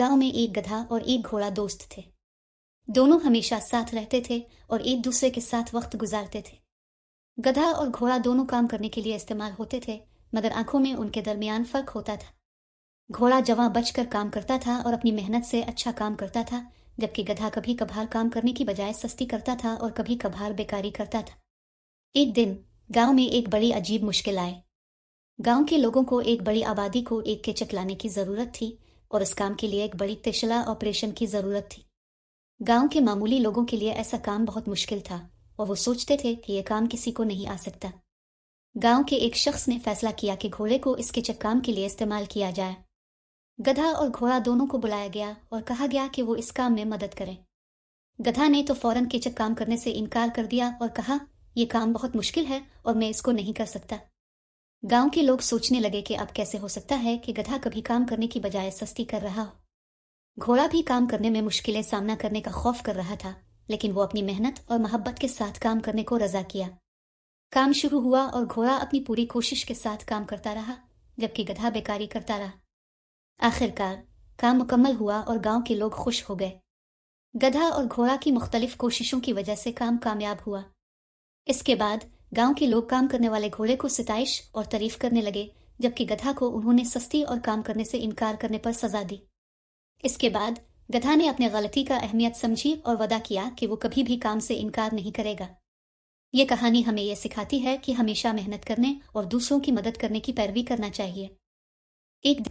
गांव में एक गधा और एक घोड़ा दोस्त थे। दोनों हमेशा साथ रहते थे और एक दूसरे के साथ वक्त गुजारते थे। गधा और घोड़ा दोनों काम करने के लिए इस्तेमाल होते थे, मगर आंखों में उनके दरमियान फर्क होता था। घोड़ा जवां बचकर काम करता था और अपनी मेहनत से अच्छा काम करता था, जबकि गधा कभी कभार काम करने की बजाय सस्ती करता था और कभी कभार बेकारी करता था। एक दिन गांव में एक बड़ी अजीब मुश्किल आए। गांव के लोगों को एक बड़ी आबादी को एक केचक लाने की जरूरत थी और इस काम के लिए एक बड़ी तिशला ऑपरेशन की जरूरत थी। गांव के मामूली लोगों के लिए ऐसा काम बहुत मुश्किल था और वो सोचते थे कि यह काम किसी को नहीं आ सकता। गांव के एक शख्स ने फैसला किया कि घोड़े को इस केचक काम के लिए इस्तेमाल किया जाए। गधा और घोड़ा दोनों को बुलाया गया और कहा गया कि वो इस काम में मदद करें। गधा ने तो फौरन केचक काम करने से इनकार कर दिया और कहा, यह काम बहुत मुश्किल है और मैं इसको नहीं कर सकता। गांव के लोग सोचने लगे कि अब कैसे हो सकता है कि गधा कभी काम करने की बजाय सस्ती कर रहा हो। घोड़ा भी काम करने में मुश्किलें सामना करने का खौफ कर रहा था, लेकिन वो अपनी मेहनत और मोहब्बत के साथ काम करने को रजा किया। काम शुरू हुआ और घोड़ा अपनी पूरी कोशिश के साथ काम करता रहा, जबकि गधा बेकारी करता रहा। आखिरकार काम मुकम्मल हुआ और गांव के लोग खुश हो गए। गधा और घोड़ा की मुख्तलिफ कोशिशों की वजह से काम कामयाब हुआ। इसके बाद गांव के लोग काम करने वाले घोड़े को सिताइश और तारीफ करने लगे, जबकि गधा को उन्होंने सस्ती और काम करने से इनकार करने पर सजा दी। इसके बाद गधा ने अपने गलती का अहमियत समझी और वादा किया कि वो कभी भी काम से इनकार नहीं करेगा। ये कहानी हमें यह सिखाती है कि हमेशा मेहनत करने और दूसरों की मदद करने की पैरवी करना चाहिए। एक